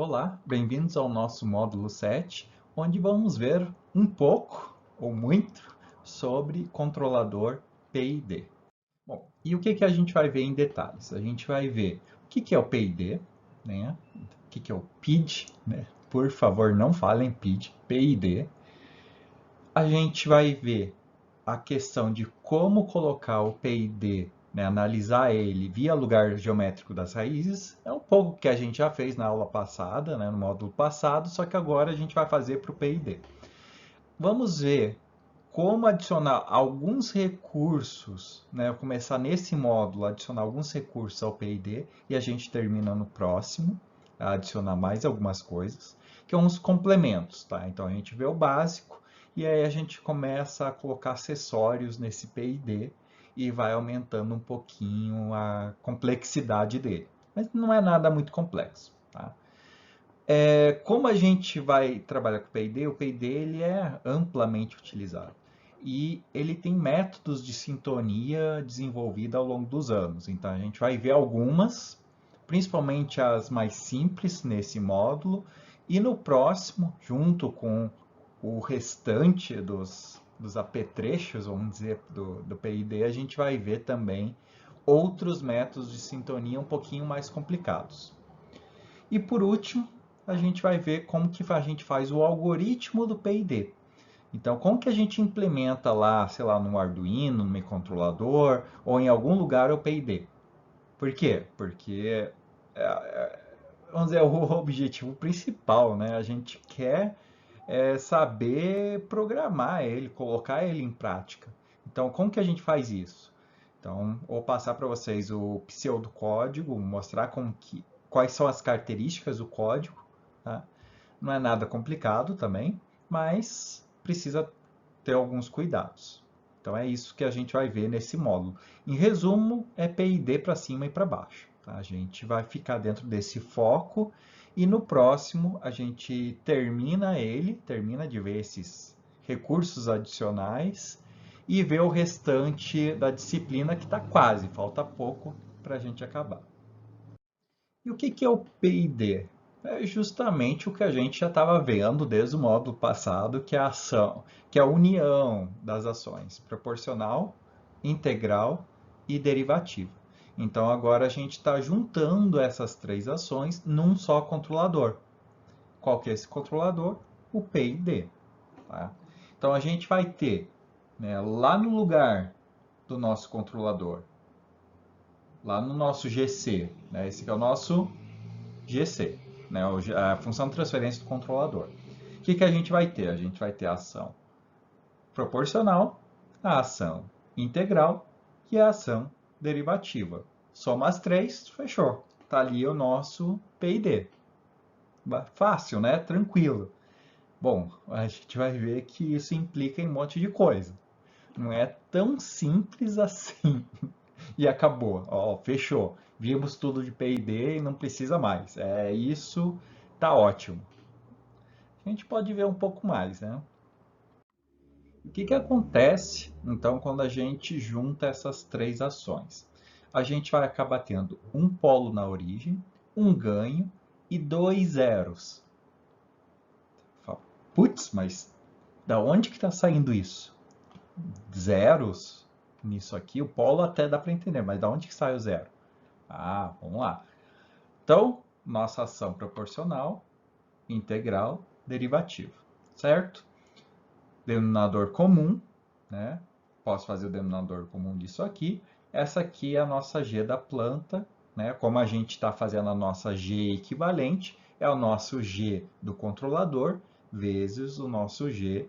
Olá, bem-vindos ao nosso módulo 7, onde vamos ver um pouco, ou muito, sobre controlador PID. Bom, e o que a gente vai ver em detalhes? A gente vai ver o que é o PID, né? O que é o PID, né? Por favor, não falem PID, PID. A gente vai ver a questão de como colocar o PID, né, analisar ele via lugar geométrico das raízes. É um pouco que a gente já fez na aula passada, né, no módulo passado, só que agora a gente vai fazer para o PID. Vamos ver como adicionar alguns recursos, né, começar nesse módulo, adicionar alguns recursos ao PID, e a gente termina no próximo, a adicionar mais algumas coisas, que são os complementos, tá? Então a gente vê o básico, e aí a gente começa a colocar acessórios nesse PID, e vai aumentando um pouquinho a complexidade dele. Mas não é nada muito complexo, tá? Como a gente vai trabalhar com o PID ele é amplamente utilizado. E ele tem métodos de sintonia desenvolvidos ao longo dos anos. Então a gente vai ver algumas, principalmente as mais simples nesse módulo. E no próximo, junto com o restante dos apetrechos, vamos dizer, do PID, a gente vai ver também outros métodos de sintonia um pouquinho mais complicados. E por último, a gente vai ver como que a gente faz o algoritmo do PID. Então, como que a gente implementa lá, sei lá, no Arduino, no microcontrolador, ou em algum lugar o PID? Por quê? Porque, vamos dizer, é o objetivo principal, né? A gente quer saber programar ele, colocar ele em prática. Então, como que a gente faz isso? Então, vou passar para vocês o pseudocódigo, mostrar quais são as características do código. Tá? Não é nada complicado também, mas precisa ter alguns cuidados. Então, é isso que a gente vai ver nesse módulo. Em resumo, é PID para cima e para baixo. Tá? A gente vai ficar dentro desse foco e no próximo a gente termina de ver esses recursos adicionais e ver o restante da disciplina que está quase, falta pouco para a gente acabar. E o que é o PID? É justamente o que a gente já estava vendo desde o módulo passado, que é a ação, que é a união das ações proporcional, integral e derivativa. Então agora a gente está juntando essas três ações num só controlador. Qual que é esse controlador? O PID. Tá? Então a gente vai ter, né, lá no lugar do nosso controlador, lá no nosso GC, né, esse aqui é o nosso GC, né, a função de transferência do controlador. O que a gente vai ter? A gente vai ter a ação proporcional, a ação integral e a ação derivativa. Soma as três, fechou. Está ali o nosso PID. Fácil, né? Tranquilo. Bom, a gente vai ver que isso implica em um monte de coisa. Não é tão simples assim. E acabou. Ó, fechou. Vimos tudo de P&D e não precisa mais. É isso, tá ótimo. A gente pode ver um pouco mais, né? O que acontece, então, quando a gente junta essas três ações? A gente vai acabar tendo um polo na origem, um ganho e dois zeros. Putz, mas da onde que está saindo isso? Zeros nisso aqui, o polo até dá para entender, mas da onde que sai o zero? Ah, vamos lá. Então, nossa ação proporcional, integral, derivativa, certo? Denominador comum, né? Posso fazer o denominador comum disso aqui. Essa aqui é a nossa G da planta, né? Como a gente está fazendo a nossa G equivalente, é o nosso G do controlador vezes o nosso G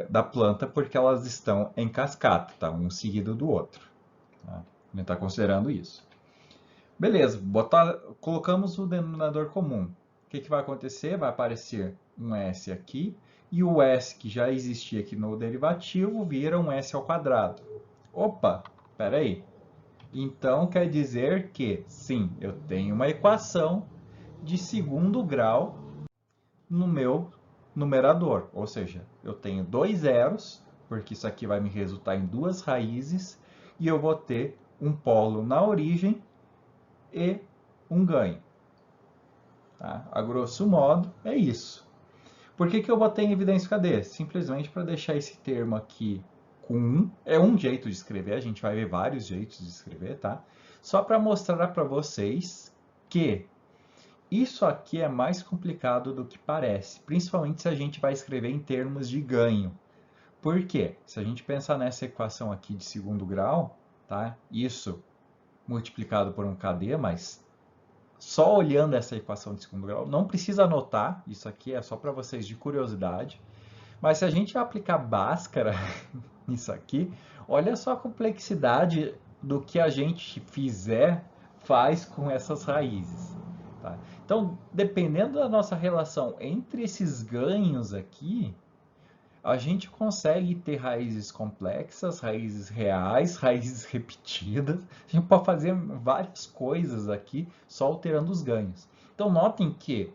da planta, porque elas estão em cascata, tá? Um seguido do outro. Tá? A gente está considerando isso. Beleza, colocamos o denominador comum. O que vai acontecer? Vai aparecer um S aqui, e o S que já existia aqui no derivativo vira um S ao quadrado. Opa, espera aí. Então quer dizer que, sim, eu tenho uma equação de segundo grau no meu numerador. Ou seja, eu tenho dois zeros, porque isso aqui vai me resultar em duas raízes, e eu vou ter um polo na origem e um ganho. Tá? A grosso modo, é isso. Por que eu botei em evidência KD? Simplesmente para deixar esse termo aqui com é um jeito de escrever, a gente vai ver vários jeitos de escrever, tá? Só para mostrar para vocês que isso aqui é mais complicado do que parece, principalmente se a gente vai escrever em termos de ganho. Por quê? Se a gente pensar nessa equação aqui de segundo grau, tá? Isso multiplicado por um KD, mas só olhando essa equação de segundo grau, não precisa anotar, isso aqui é só para vocês de curiosidade, mas se a gente aplicar Bhaskara nisso aqui, olha só a complexidade do que a gente faz com essas raízes. Tá? Então, dependendo da nossa relação entre esses ganhos aqui, a gente consegue ter raízes complexas, raízes reais, raízes repetidas. A gente pode fazer várias coisas aqui só alterando os ganhos. Então, notem que,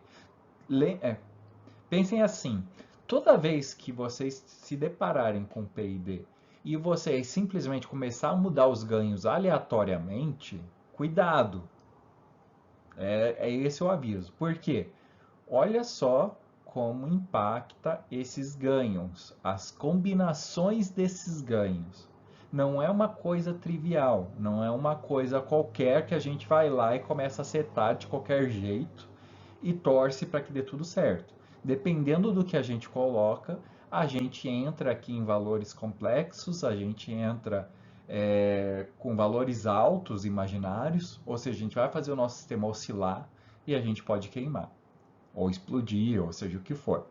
pensem assim, toda vez que vocês se depararem com PID e vocês simplesmente começar a mudar os ganhos aleatoriamente, cuidado. É esse o aviso. Por quê? Olha só como impacta esses ganhos, as combinações desses ganhos. Não é uma coisa trivial, não é uma coisa qualquer que a gente vai lá e começa a setar de qualquer jeito e torce para que dê tudo certo. Dependendo do que a gente coloca, a gente entra aqui em valores complexos, a gente entra com valores altos imaginários, ou seja, a gente vai fazer o nosso sistema oscilar e a gente pode queimar ou explodir, ou seja o que for.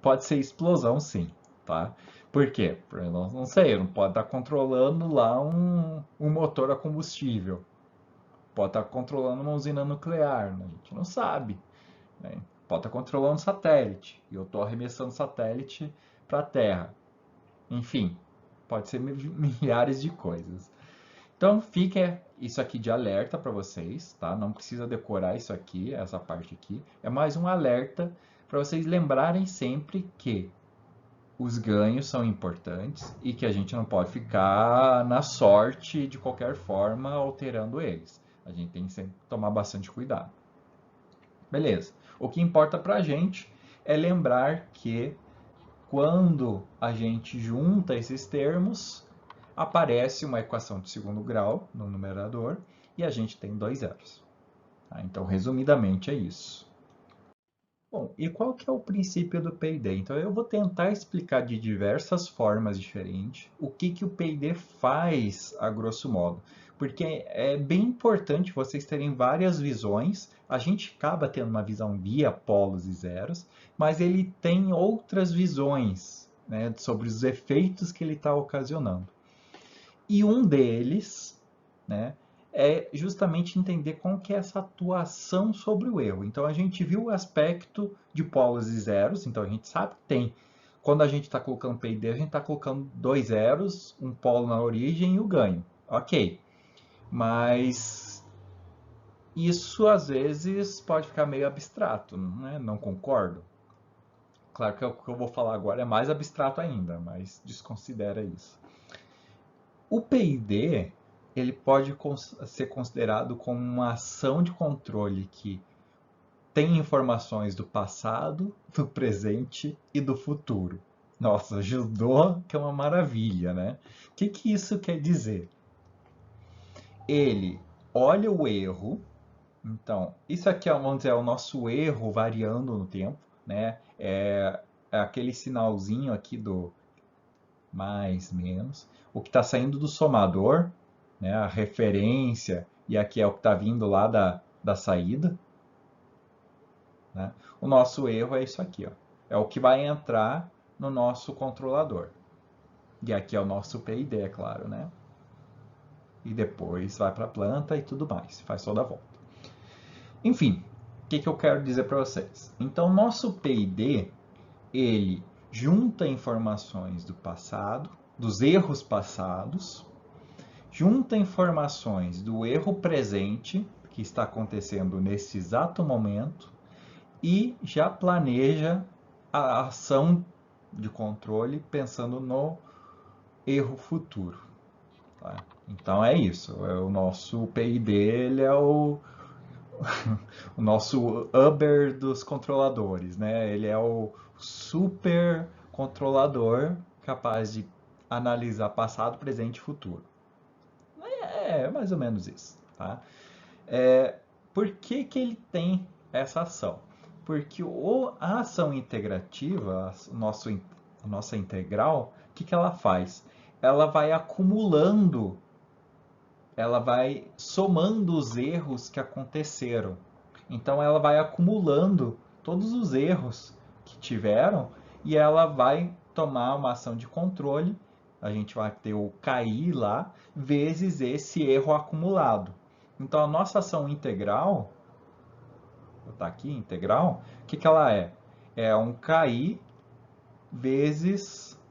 Pode ser explosão, sim, tá? Por quê? Porque não sei, não pode estar controlando lá um motor a combustível. Pode estar controlando uma usina nuclear, né? A gente não sabe. Né? Pode estar controlando um satélite. E eu estou arremessando satélite para a Terra. Enfim, pode ser milhares de coisas. Então fica isso aqui de alerta para vocês, tá? Não precisa decorar isso aqui, essa parte aqui. É mais um alerta para vocês lembrarem sempre que os ganhos são importantes e que a gente não pode ficar na sorte de qualquer forma alterando eles. A gente tem que sempre tomar bastante cuidado. Beleza. O que importa para a gente é lembrar que quando a gente junta esses termos, aparece uma equação de segundo grau no numerador e a gente tem dois zeros. Tá? Então, resumidamente, é isso. Bom, e qual que é o princípio do P&D? Então, eu vou tentar explicar de diversas formas diferentes o que o P&D faz, a grosso modo. Porque é bem importante vocês terem várias visões. A gente acaba tendo uma visão via polos e zeros, mas ele tem outras visões, né, sobre os efeitos que ele está ocasionando. E um deles, né, é justamente entender como que é essa atuação sobre o erro. Então a gente viu o aspecto de polos e zeros, então a gente sabe que tem. Quando a gente está colocando P&D, a gente está colocando dois zeros, um polo na origem e o ganho. Ok. Mas isso às vezes pode ficar meio abstrato, né? Não concordo? Claro que o que eu vou falar agora é mais abstrato ainda, mas desconsidera isso. O P&D ele pode ser considerado como uma ação de controle que tem informações do passado, do presente e do futuro. Nossa, ajudou, que é uma maravilha, né? O que isso quer dizer? Ele olha o erro, então, isso aqui vamos dizer, é o nosso erro variando no tempo, né? É aquele sinalzinho aqui do mais, menos. O que está saindo do somador, né, a referência, e aqui é o que está vindo lá da saída. Né? O nosso erro é isso aqui, ó. É o que vai entrar no nosso controlador. E aqui é o nosso PID, é claro, né? E depois vai para a planta e tudo mais, faz toda a volta. Enfim, o que eu quero dizer para vocês? Então, nosso PID, ele junta informações do passado, dos erros passados, junta informações do erro presente, que está acontecendo nesse exato momento, e já planeja a ação de controle pensando no erro futuro. Tá? Então é isso. O nosso PID ele é o nosso Uber dos controladores, né? Ele é o super controlador capaz de analisar passado, presente e futuro. É mais ou menos isso, tá? Por que que ele tem essa ação? Porque a ação integrativa, a nossa integral, o que que ela faz? Ela vai acumulando, ela vai somando os erros que aconteceram. Então ela vai acumulando todos os erros que tiveram e ela vai tomar uma ação de controle. A gente vai ter o cair lá, vezes esse erro acumulado. Então a nossa ação integral, vou botar aqui, integral, o que que ela é? É um cair vezes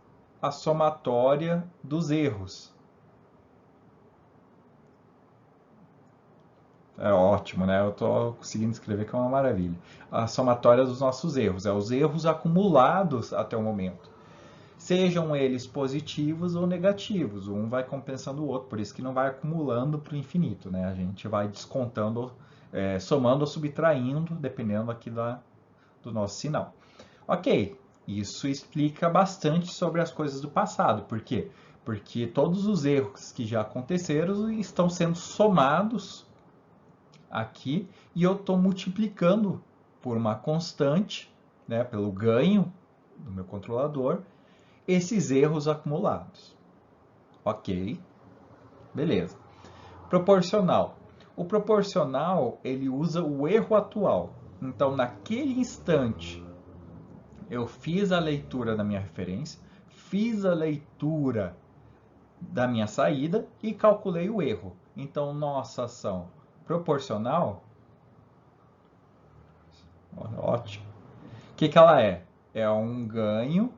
a somatória dos erros. É ótimo, né? Eu estou conseguindo escrever que é uma maravilha. A somatória dos nossos erros, é os erros acumulados até o momento. Sejam eles positivos ou negativos, um vai compensando o outro, por isso que não vai acumulando para o infinito, né? A gente vai descontando, somando ou subtraindo, dependendo aqui do nosso sinal. Ok, isso explica bastante sobre as coisas do passado. Por quê? Porque todos os erros que já aconteceram estão sendo somados aqui e eu estou multiplicando por uma constante, né, pelo ganho do meu controlador, esses erros acumulados. Ok, beleza. Proporcional. O proporcional, ele usa o erro atual. Então, naquele instante, eu fiz a leitura da minha referência, fiz a leitura da minha saída e calculei o erro. Então, nossa ação proporcional, ótimo. O que que ela é? É um ganho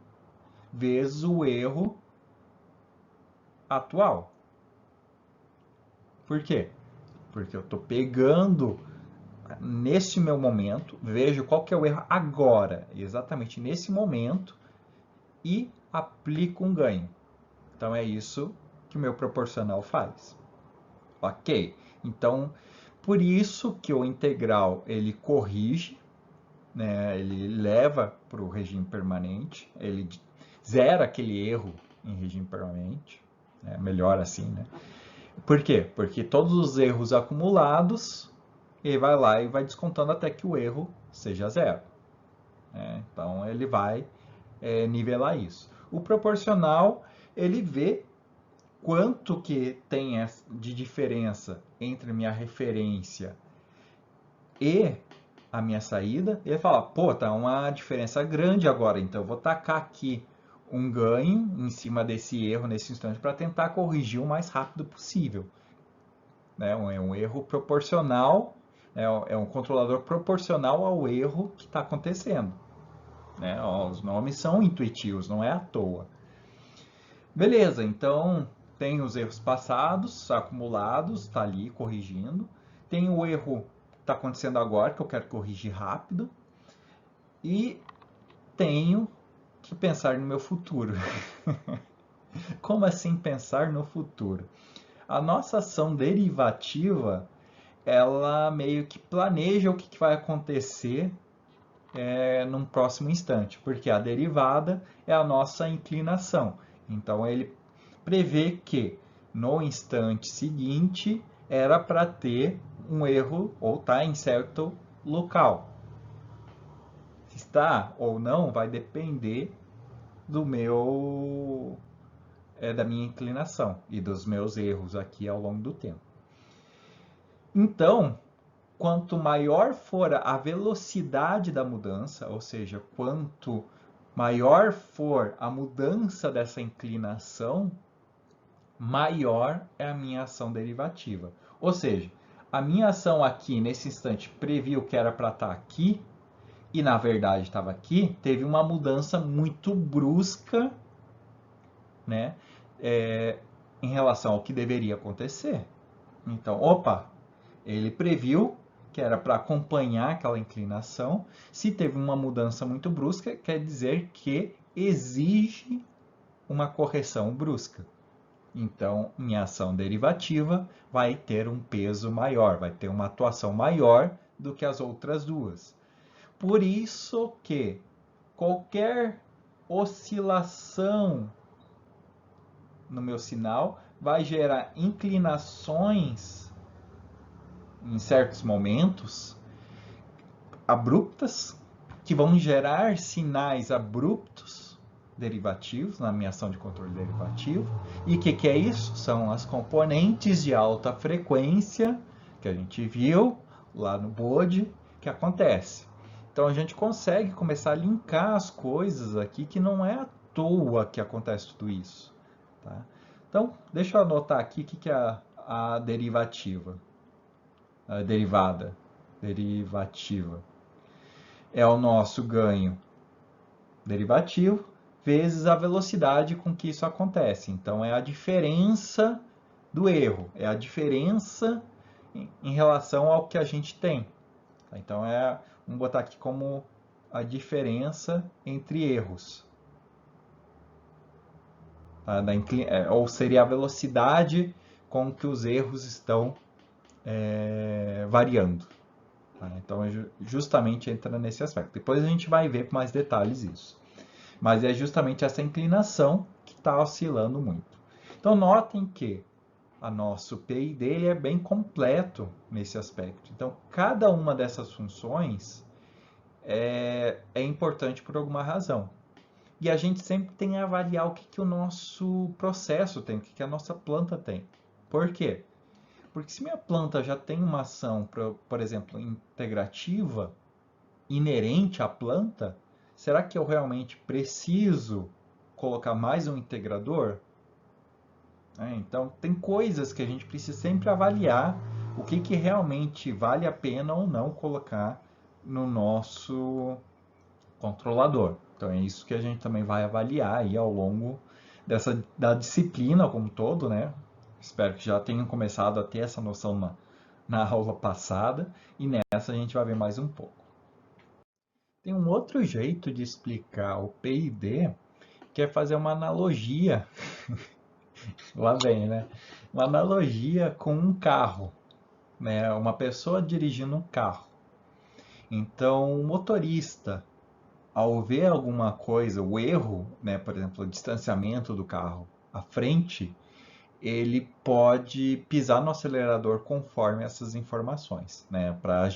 vezes o erro atual. Por quê? Porque eu estou pegando nesse meu momento, vejo qual que é o erro agora, exatamente nesse momento, e aplico um ganho. Então é isso que o meu proporcional faz. Ok? Então, por isso que o integral ele corrige, né? Ele leva para o regime permanente, ele zera aquele erro em regime permanente, né? Melhor assim, né? Por quê? Porque todos os erros acumulados, ele vai lá e vai descontando até que o erro seja zero. Né? Então ele vai nivelar isso. O proporcional, ele vê quanto que tem de diferença entre minha referência e a minha saída. Ele fala, pô, tá uma diferença grande agora, então eu vou tacar aqui um ganho em cima desse erro nesse instante para tentar corrigir o mais rápido possível. Né? É um erro proporcional, é um controlador proporcional ao erro que está acontecendo. Né? Os nomes são intuitivos, não é à toa. Beleza, então tem os erros passados, acumulados, está ali corrigindo. Tem o erro que está acontecendo agora, que eu quero corrigir rápido. E tenho que pensar no meu futuro. Como assim pensar no futuro? A nossa ação derivativa, ela meio que planeja o que vai acontecer num próximo instante, porque a derivada é a nossa inclinação. Então ele prevê que no instante seguinte era para ter um erro ou está em certo local. Se está ou não vai depender do meu da minha inclinação e dos meus erros aqui ao longo do tempo. Então, quanto maior for a velocidade da mudança, ou seja, quanto maior for a mudança dessa inclinação, maior é a minha ação derivativa. Ou seja, a minha ação aqui, nesse instante, previu que era para estar aqui, e na verdade estava aqui, teve uma mudança muito brusca, né, em relação ao que deveria acontecer. Então, opa, ele previu que era para acompanhar aquela inclinação. Se teve uma mudança muito brusca, quer dizer que exige uma correção brusca. Então, minha ação derivativa vai ter um peso maior, vai ter uma atuação maior do que as outras duas. Por isso que qualquer oscilação no meu sinal vai gerar inclinações em certos momentos abruptas, que vão gerar sinais abruptos derivativos na minha ação de controle derivativo. E o que é isso? São as componentes de alta frequência que a gente viu lá no Bode que acontece. Então a gente consegue começar a linkar as coisas aqui, que não é à toa que acontece tudo isso. Tá? Então, deixa eu anotar aqui o que é a derivativa. A derivada. Derivativa. É o nosso ganho derivativo vezes a velocidade com que isso acontece. Então, é a diferença do erro. É a diferença em relação ao que a gente tem. Então, vamos botar aqui como a diferença entre erros. Tá? Ou seria a velocidade com que os erros estão variando. Tá? Então, justamente entra nesse aspecto. Depois a gente vai ver com mais detalhes isso. Mas é justamente essa inclinação que está oscilando muito. Então, notem que o nosso PID ele é bem completo nesse aspecto. Então, cada uma dessas funções é importante por alguma razão. E a gente sempre tem a avaliar o que o nosso processo tem, o que a nossa planta tem. Por quê? Porque se minha planta já tem uma ação, por exemplo, integrativa, inerente à planta, será que eu realmente preciso colocar mais um integrador? Então, tem coisas que a gente precisa sempre avaliar o que realmente vale a pena ou não colocar no nosso controlador. Então, é isso que a gente também vai avaliar aí ao longo da disciplina como um todo, né? Espero que já tenham começado a ter essa noção na aula passada, e nessa a gente vai ver mais um pouco. Tem um outro jeito de explicar o PID, que é fazer uma analogia, lá vem, né? Uma analogia com um carro, né? Uma pessoa dirigindo um carro. Então, o motorista, ao ver alguma coisa, o erro, né? Por exemplo, o distanciamento do carro à frente, ele pode pisar no acelerador conforme essas informações, né? Para,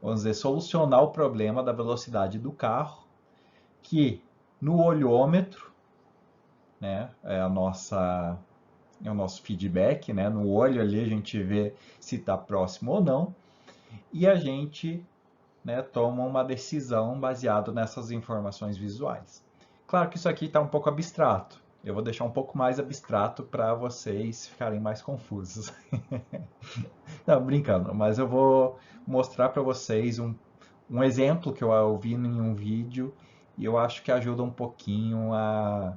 vamos dizer, solucionar o problema da velocidade do carro, que no olhômetro, né, é o nosso feedback, né? No olho ali a gente vê se está próximo ou não, e a gente, né, toma uma decisão baseado nessas informações visuais. Claro que isso aqui está um pouco abstrato. Eu vou deixar um pouco mais abstrato para vocês ficarem mais confusos. Não, brincando, mas eu vou mostrar para vocês um exemplo que eu ouvi em um vídeo e eu acho que ajuda um pouquinho a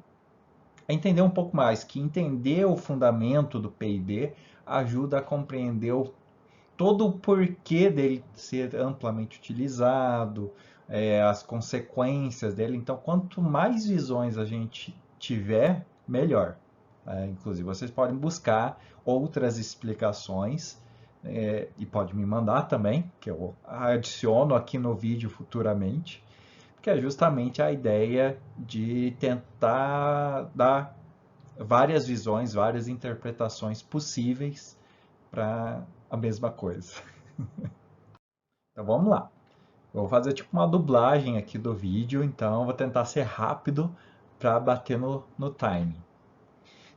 entender um pouco mais, que entender o fundamento do PID ajuda a compreender todo o porquê dele ser amplamente utilizado, as consequências dele. Então, quanto mais visões a gente tiver, melhor. Inclusive, vocês podem buscar outras explicações e pode me mandar também, que eu adiciono aqui no vídeo futuramente, que é justamente a ideia de tentar dar várias visões, várias interpretações possíveis para a mesma coisa. Então vamos lá. Eu vou fazer tipo uma dublagem aqui do vídeo, então eu vou tentar ser rápido para bater no timing.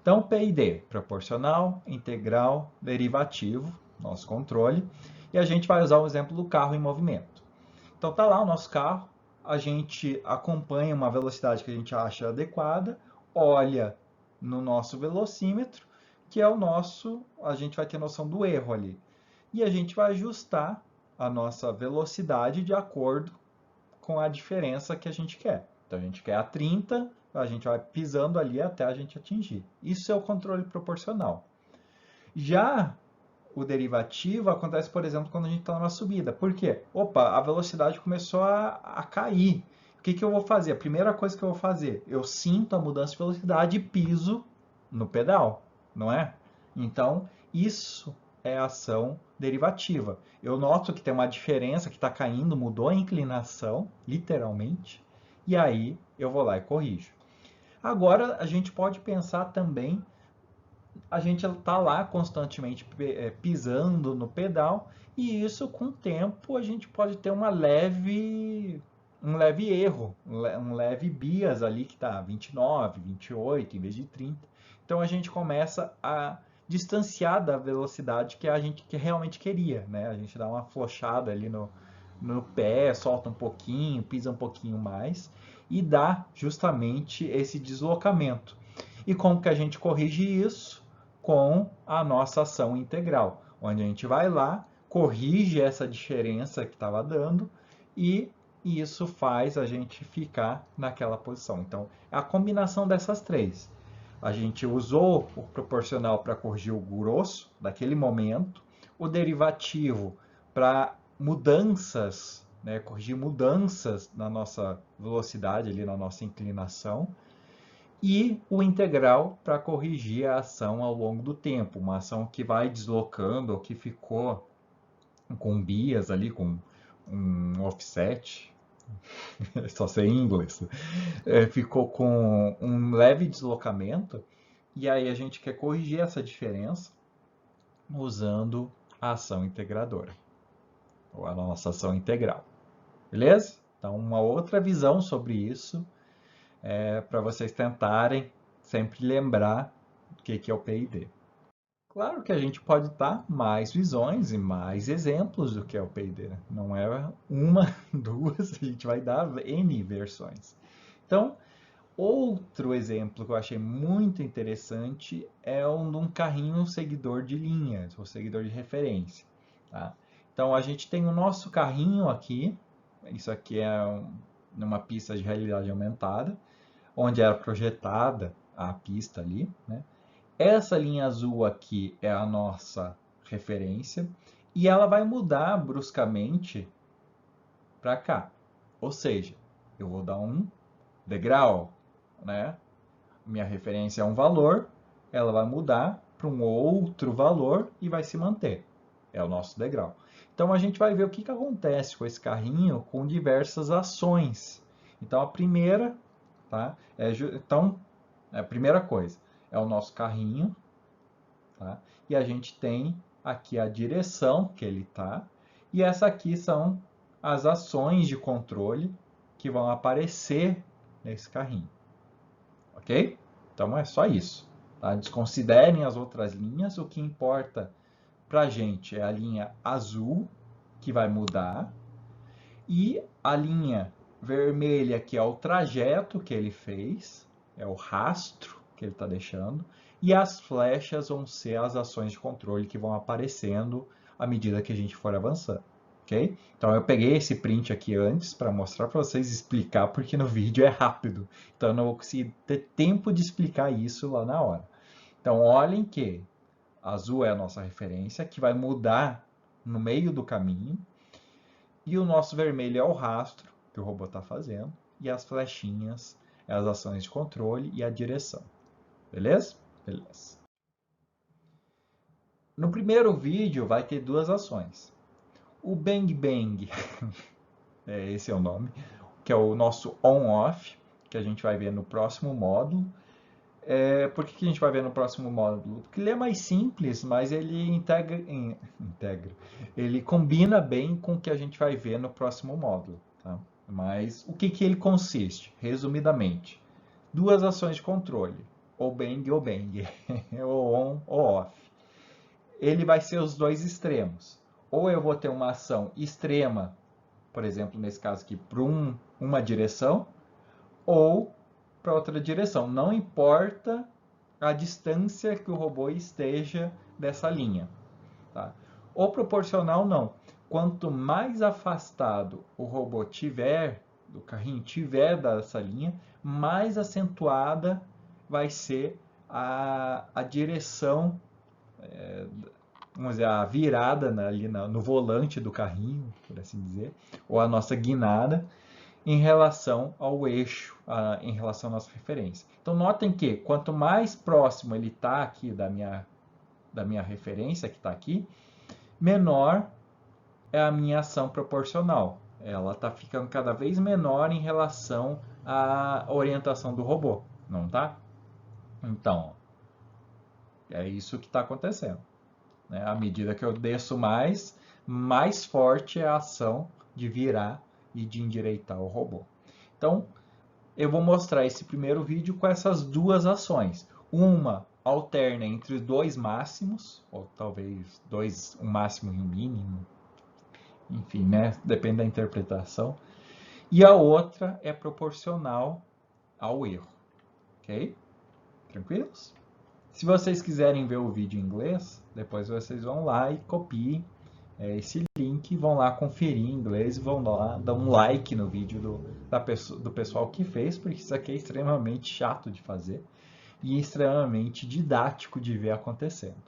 Então, PID, proporcional, integral, derivativo, nosso controle, e a gente vai usar o exemplo do carro em movimento. Então tá lá o nosso carro, a gente acompanha uma velocidade que a gente acha adequada, olha no nosso velocímetro, que é a gente vai ter noção do erro ali. E a gente vai ajustar a nossa velocidade de acordo com a diferença que a gente quer. Então a gente quer a 30, a gente vai pisando ali até a gente atingir. Isso é o controle proporcional. Já o derivativo acontece, por exemplo, quando a gente está numa subida. Por quê? Opa, a velocidade começou a cair. O que eu vou fazer? A primeira coisa que eu vou fazer, eu sinto a mudança de velocidade e piso no pedal. não é? Então, isso é ação derivativa. Eu noto que tem uma diferença, que está caindo, mudou a inclinação, literalmente, e aí eu vou lá e corrijo. Agora, a gente pode pensar também, a gente está lá constantemente pisando no pedal, e isso, com o tempo, a gente pode ter um leve erro, um leve bias ali que está 29, 28 em vez de 30. Então a gente começa a distanciar da velocidade que a gente realmente queria, né? A gente dá uma flochada ali no pé, solta um pouquinho, pisa um pouquinho mais e dá justamente esse deslocamento. E como que a gente corrige isso? Com a nossa ação integral, onde a gente vai lá, corrige essa diferença que estava dando e isso faz a gente ficar naquela posição. Então, é a combinação dessas três. A gente usou o proporcional para corrigir o grosso daquele momento, o derivativo para mudanças, né, corrigir mudanças na nossa velocidade, ali na nossa inclinação, e o integral para corrigir a ação ao longo do tempo, uma ação que vai deslocando ou que ficou com bias ali, com um offset, só sei em inglês, ficou com um leve deslocamento, e aí a gente quer corrigir essa diferença usando a ação integradora, ou a nossa ação integral. Beleza? Então, uma outra visão sobre isso para vocês tentarem sempre lembrar o que é o P&D. Claro que a gente pode dar mais visões e mais exemplos do que é o P&D. Não é uma, duas, a gente vai dar N versões. Então, outro exemplo que eu achei muito interessante é um carrinho seguidor de linhas, ou seguidor de referência. Tá? Então, a gente tem o nosso carrinho aqui, isso aqui é uma pista de realidade aumentada, onde era projetada a pista ali, né? Essa linha azul aqui é a nossa referência e ela vai mudar bruscamente para cá. Ou seja, eu vou dar um degrau, né? Minha referência é um valor, ela vai mudar para um outro valor e vai se manter. É o nosso degrau. Então a gente vai ver o que acontece com esse carrinho com diversas ações. Então a primeira, tá? Então, a primeira coisa é o nosso carrinho, tá? E a gente tem aqui a direção que ele está, e essa aqui são as ações de controle que vão aparecer nesse carrinho, ok? Então é só isso, tá? Desconsiderem as outras linhas, o que importa para a gente é a linha azul, que vai mudar, e a linha vermelha, que é o trajeto que ele fez, é o rastro que ele está deixando, e as flechas vão ser as ações de controle que vão aparecendo à medida que a gente for avançando. Okay? Então eu peguei esse print aqui antes para mostrar para vocês, explicar, porque no vídeo é rápido. Então eu não vou conseguir ter tempo de explicar isso lá na hora. Então olhem que azul é a nossa referência, que vai mudar no meio do caminho. E o nosso vermelho é o rastro que o robô está fazendo. E as flechinhas é as ações de controle e a direção. Beleza? Beleza. No primeiro vídeo vai ter duas ações. O Bang Bang, esse é o nome, que é o nosso on-off, que a gente vai ver no próximo módulo. Por que a gente vai ver no próximo módulo? Porque ele é mais simples, mas ele integra, ele combina bem com o que a gente vai ver no próximo módulo. Tá? Mas o que ele consiste? Resumidamente, duas ações de controle, ou bang ou bang, ou on ou off. Ele vai ser os dois extremos. Ou eu vou ter uma ação extrema, por exemplo, nesse caso aqui, para uma direção, ou para outra direção. Não importa a distância que o robô esteja dessa linha. Tá? O proporcional não. Quanto mais afastado o robô tiver, do carrinho tiver dessa linha, mais acentuada vai ser a direção, vamos dizer, a virada ali no volante do carrinho, por assim dizer, ou a nossa guinada. em relação ao eixo, em relação à nossa referência. Então, notem que quanto mais próximo ele está aqui da minha referência, que está aqui, menor é a minha ação proporcional. Ela está ficando cada vez menor em relação à orientação do robô, não tá? Então, é isso que está acontecendo, né? À medida que eu desço mais forte é a ação de virar e de endireitar o robô. Então, eu vou mostrar esse primeiro vídeo com essas duas ações. Uma alterna entre dois máximos, ou talvez um máximo e um mínimo, enfim, né? Depende da interpretação. E a outra é proporcional ao erro, ok? Tranquilos? Se vocês quiserem ver o vídeo em inglês, depois vocês vão lá e copiem esse link, vão lá conferir em inglês e vão lá dar um like no vídeo do pessoal que fez, porque isso aqui é extremamente chato de fazer e extremamente didático de ver acontecendo.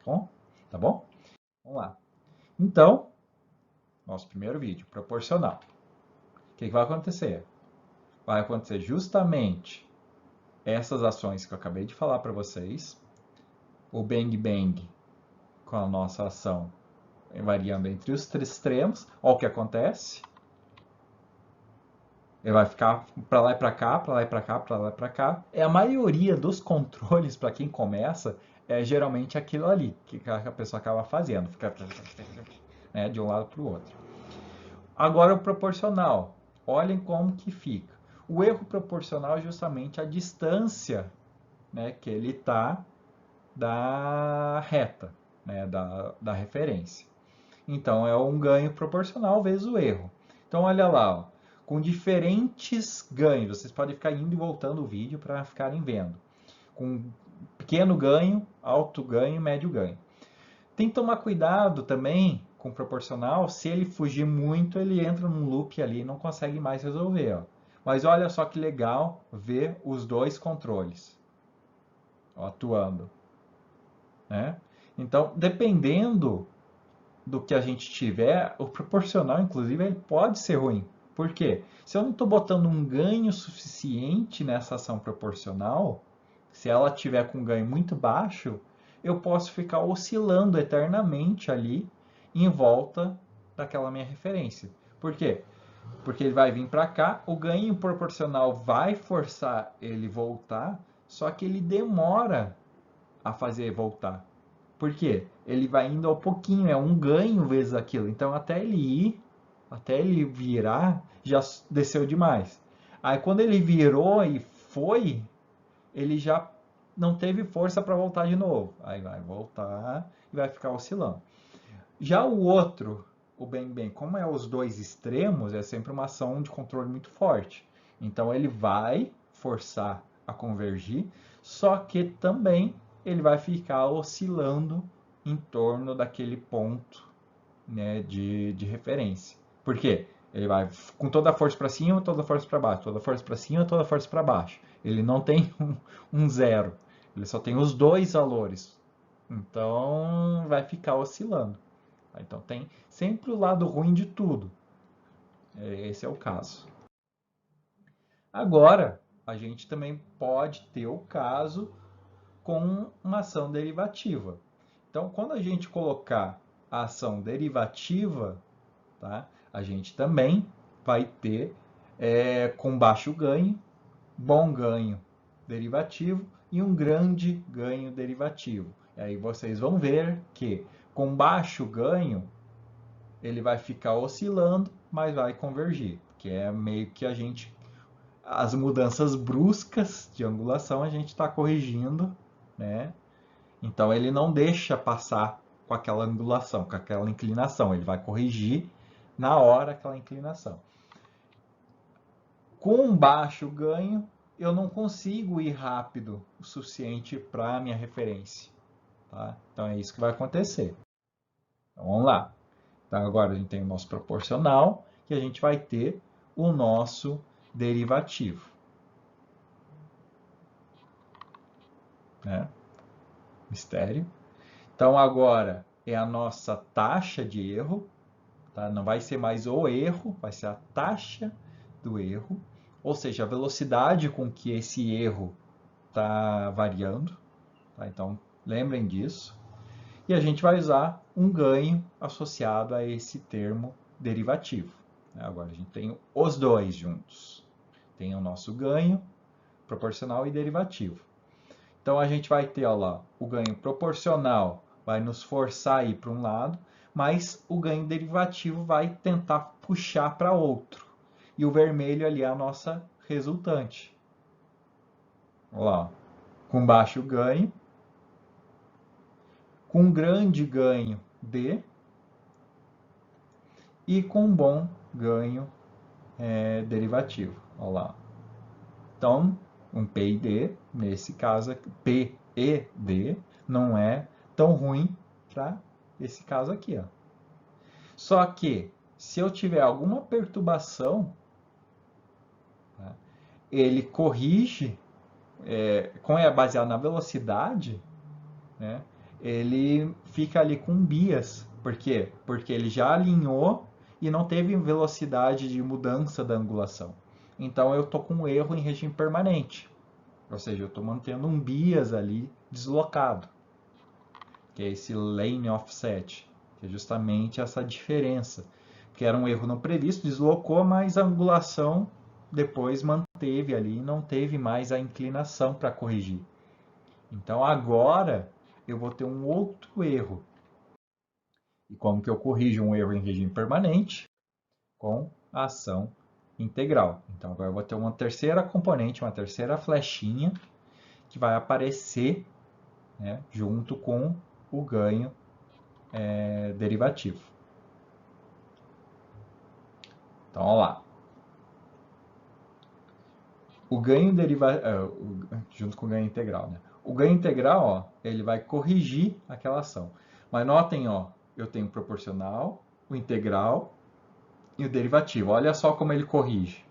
Bom, tá bom? Vamos lá. Então, nosso primeiro vídeo, proporcional. O que vai acontecer? Vai acontecer justamente essas ações que eu acabei de falar para vocês. O bang bang com a nossa ação variando entre os três extremos. Olha o que acontece. Ele vai ficar para lá e para cá, para lá e para cá, para lá e para cá. A maioria dos controles, para quem começa, é geralmente aquilo ali que a pessoa acaba fazendo. Fica, né, de um lado para o outro. Agora o proporcional. Olhem como que fica. O erro proporcional é justamente a distância, né, que ele está da reta, né, da referência. Então, é um ganho proporcional vezes o erro. Então, olha lá, ó, com diferentes ganhos. Vocês podem ficar indo e voltando o vídeo para ficarem vendo. Com pequeno ganho, alto ganho, médio ganho. Tem que tomar cuidado também com o proporcional. Se ele fugir muito, ele entra num loop ali e não consegue mais resolver. Ó. Mas olha só que legal ver os dois controles ó, atuando. Né? Então, dependendo do que a gente tiver, o proporcional, inclusive, ele pode ser ruim. Por quê? Se eu não estou botando um ganho suficiente nessa ação proporcional, se ela tiver com um ganho muito baixo, eu posso ficar oscilando eternamente ali em volta daquela minha referência. Por quê? Porque ele vai vir para cá, o ganho proporcional vai forçar ele voltar, só que ele demora a fazer voltar. Por quê? Ele vai indo ao pouquinho, é um ganho vezes aquilo. Então, até ele virar, já desceu demais. Aí, quando ele virou e foi, ele já não teve força para voltar de novo. Aí vai voltar e vai ficar oscilando. Já o outro, o bang bang, como é os dois extremos, é sempre uma ação de controle muito forte. Então, ele vai forçar a convergir, só que também ele vai ficar oscilando em torno daquele ponto, né, de referência. Por quê? Ele vai com toda a força para cima, toda a força para baixo, toda a força para cima, toda a força para baixo. Ele não tem um zero, ele só tem os dois valores. Então vai ficar oscilando. Então tem sempre o lado ruim de tudo. Esse é o caso. Agora, a gente também pode ter o caso com uma ação derivativa. Então, quando a gente colocar a ação derivativa, tá, a gente também vai ter com baixo ganho, bom ganho derivativo e um grande ganho derivativo. E aí vocês vão ver que com baixo ganho ele vai ficar oscilando, mas vai convergir, que é meio que as mudanças bruscas de angulação a gente está corrigindo, né? Então ele não deixa passar com aquela angulação, com aquela inclinação, ele vai corrigir na hora aquela inclinação. Com baixo ganho, eu não consigo ir rápido o suficiente para a minha referência. Tá? Então é isso que vai acontecer. Então vamos lá. Então agora a gente tem o nosso proporcional e a gente vai ter o nosso derivativo. Né? Mistério. Então agora é a nossa taxa de erro. Tá? Não vai ser mais o erro, vai ser a taxa do erro, ou seja, a velocidade com que esse erro está variando. Tá? Então, lembrem disso. E a gente vai usar um ganho associado a esse termo derivativo. Agora a gente tem os dois juntos. Tem o nosso ganho proporcional e derivativo. Então a gente vai ter ó lá, o ganho proporcional vai nos forçar a ir para um lado, mas o ganho derivativo vai tentar puxar para outro. E o vermelho ali é a nossa resultante. Olha lá, com baixo ganho, com grande ganho D e com bom ganho derivativo. Olha lá. Então, um P e D, nesse caso aqui, P e D, não é tão ruim para esse caso aqui. Ó. Só que, se eu tiver alguma perturbação, tá, ele corrige, como é baseado na velocidade, né, ele fica ali com bias. Por quê? Porque ele já alinhou e não teve velocidade de mudança da angulação. Então eu estou com um erro em regime permanente. Ou seja, eu estou mantendo um bias ali deslocado, que é esse lane offset, que é justamente essa diferença, que era um erro não previsto, deslocou, mas a angulação depois manteve ali e não teve mais a inclinação para corrigir. Então agora eu vou ter um outro erro. E como que eu corrijo um erro em regime permanente? Com a ação integral. Então agora eu vou ter uma terceira componente, uma terceira flechinha, que vai aparecer, né, junto com o ganho derivativo. Então, olha lá. O ganho derivativo, junto com o ganho integral, né? O ganho integral, ó, ele vai corrigir aquela ação. Mas notem, ó, eu tenho o proporcional, o integral e o derivativo. Olha só como ele corrige.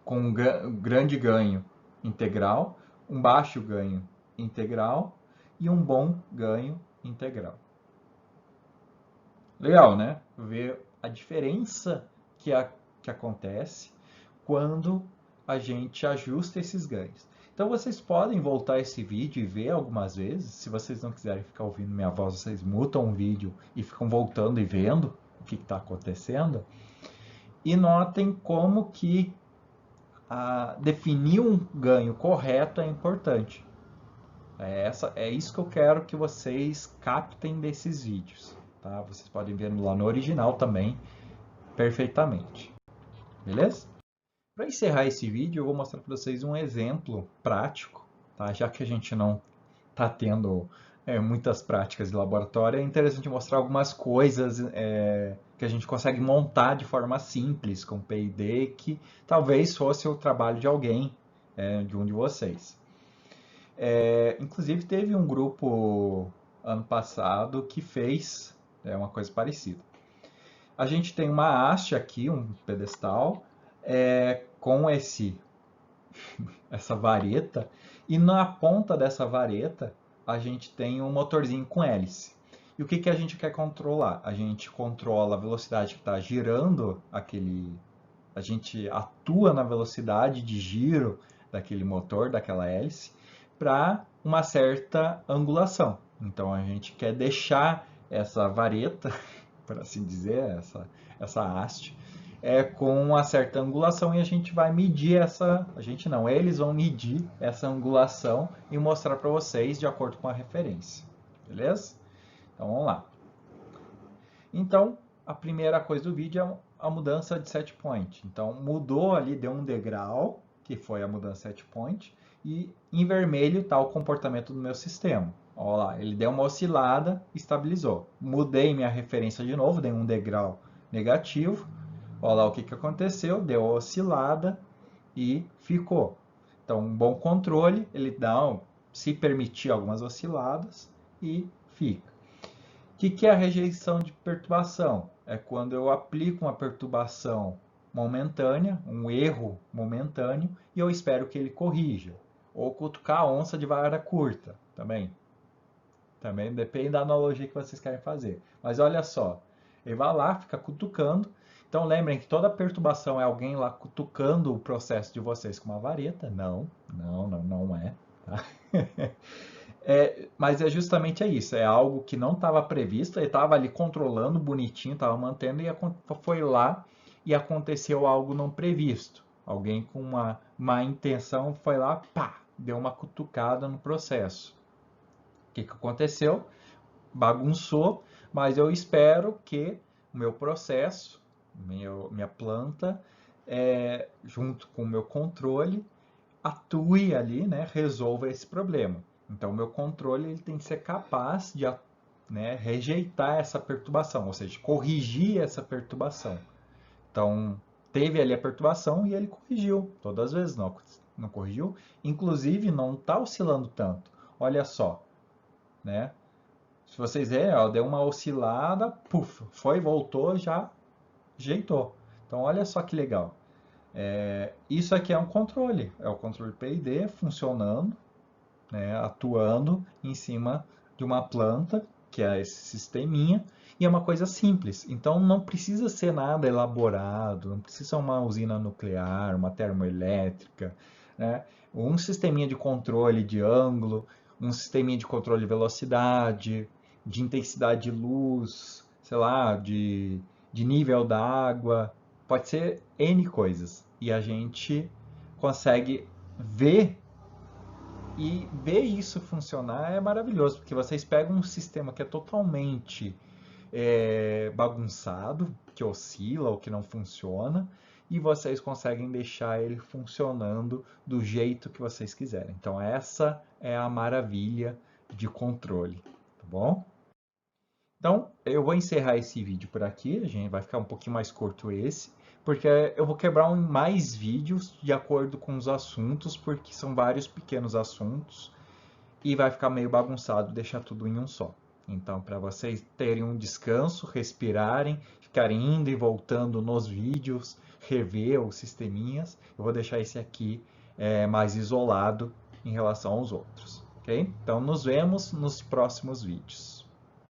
Com um grande ganho integral, um baixo ganho integral e um bom ganho integral. Legal, né? Ver a diferença que acontece quando a gente ajusta esses ganhos. Então vocês podem voltar esse vídeo e ver algumas vezes. Se vocês não quiserem ficar ouvindo minha voz, vocês mutam o vídeo e ficam voltando e vendo o que está acontecendo. E notem como que definir um ganho correto é importante. É isso que eu quero que vocês captem desses vídeos. Tá? Vocês podem ver lá no original também, perfeitamente. Beleza? Para encerrar esse vídeo, eu vou mostrar para vocês um exemplo prático. Tá? Já que a gente não está tendo muitas práticas de laboratório, é interessante mostrar algumas coisas que a gente consegue montar de forma simples com P&D, que talvez fosse o trabalho de alguém, de um de vocês. Inclusive, teve um grupo ano passado que fez uma coisa parecida. A gente tem uma haste aqui, um pedestal, com essa vareta, e na ponta dessa vareta a gente tem um motorzinho com hélice. E o que a gente quer controlar? A gente controla a velocidade que está girando a gente atua na velocidade de giro daquele motor, daquela hélice, para uma certa angulação. Então a gente quer deixar essa vareta, por assim dizer, essa haste, com uma certa angulação, e a gente vai medir eles vão medir essa angulação e mostrar para vocês de acordo com a referência. Beleza? Então vamos lá. Então, a primeira coisa do vídeo é a mudança de set point. Então, mudou ali, deu um degrau, que foi a mudança de set point, e em vermelho está o comportamento do meu sistema. Olha lá, ele deu uma oscilada, estabilizou. Mudei minha referência de novo, dei um degrau negativo. Olha lá o que aconteceu, deu a oscilada e ficou. Então, um bom controle, ele dá, se permitir algumas osciladas e fica. O que é a rejeição de perturbação? É quando eu aplico uma perturbação momentânea, um erro momentâneo, e eu espero que ele corrija. Ou cutucar a onça de vara curta, também. Também depende da analogia que vocês querem fazer. Mas olha só, ele vai lá, fica cutucando. Então lembrem que toda perturbação é alguém lá cutucando o processo de vocês com uma vareta. Não, não é. Tá? Mas é justamente isso, é algo que não estava previsto, ele estava ali controlando bonitinho, estava mantendo, e foi lá e aconteceu algo não previsto. Alguém com uma má intenção foi lá, pá, deu uma cutucada no processo. O que aconteceu? Bagunçou, mas eu espero que o meu processo, minha planta, junto com o meu controle, atue ali, né, resolva esse problema. Então, o meu controle ele tem que ser capaz de, né, rejeitar essa perturbação, ou seja, corrigir essa perturbação. Então, teve ali a perturbação e ele corrigiu. Todas as vezes não corrigiu. Inclusive, não está oscilando tanto. Olha só, né? Se vocês verem, ó, deu uma oscilada, puf, foi, voltou, já ajeitou. Então, olha só que legal. Isso aqui é um controle, é o controle PID funcionando, né, atuando em cima de uma planta, que é esse sisteminha, e é uma coisa simples. Então não precisa ser nada elaborado, não precisa ser uma usina nuclear, uma termoelétrica, né? Um sisteminha de controle de ângulo, um sisteminha de controle de velocidade, de intensidade de luz, sei lá, de nível da água, pode ser N coisas. E a gente consegue ver e ver isso funcionar é maravilhoso, porque vocês pegam um sistema que é totalmente bagunçado, que oscila ou que não funciona, e vocês conseguem deixar ele funcionando do jeito que vocês quiserem. Então essa é a maravilha de controle, tá bom? Então, eu vou encerrar esse vídeo por aqui, a gente vai ficar um pouquinho mais curto esse, porque eu vou quebrar mais vídeos de acordo com os assuntos, porque são vários pequenos assuntos e vai ficar meio bagunçado deixar tudo em um só. Então, para vocês terem um descanso, respirarem, ficarem indo e voltando nos vídeos, rever os sisteminhas, eu vou deixar esse aqui mais isolado em relação aos outros, ok? Então, nos vemos nos próximos vídeos.